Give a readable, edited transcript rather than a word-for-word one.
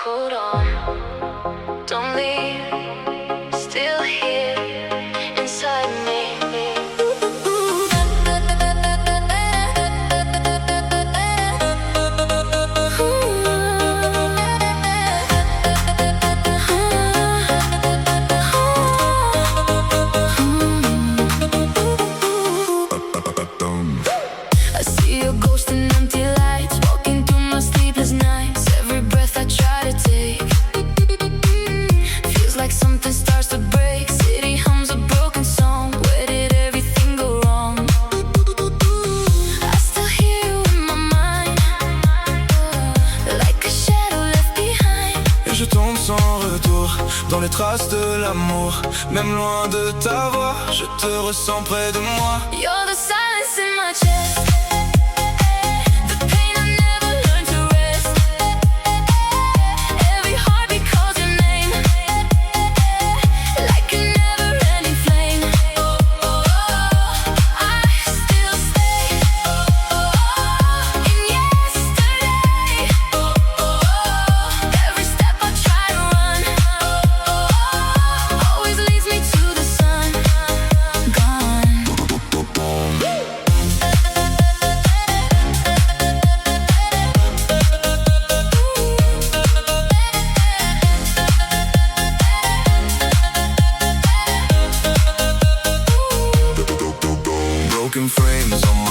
Hold on, don't leave, still here inside me. I see your ghost in empty lights, walking through my sleepless nights. Every breath I try to take feels like something starts to break. City hums a broken song. Where did everything go wrong? I still hear you in my mind, like a shadow left behind. Et je tombe sans retour dans les traces de l'amour. Même loin de ta voix, je te ressens près de moi. You're the silence in my chest, the pain I never learned to rest. Every heartbeat calls your name, like a never-ending flame. I still stay in yesterday. Every step I try to run always leads me to the sun. Gone. Broken frames on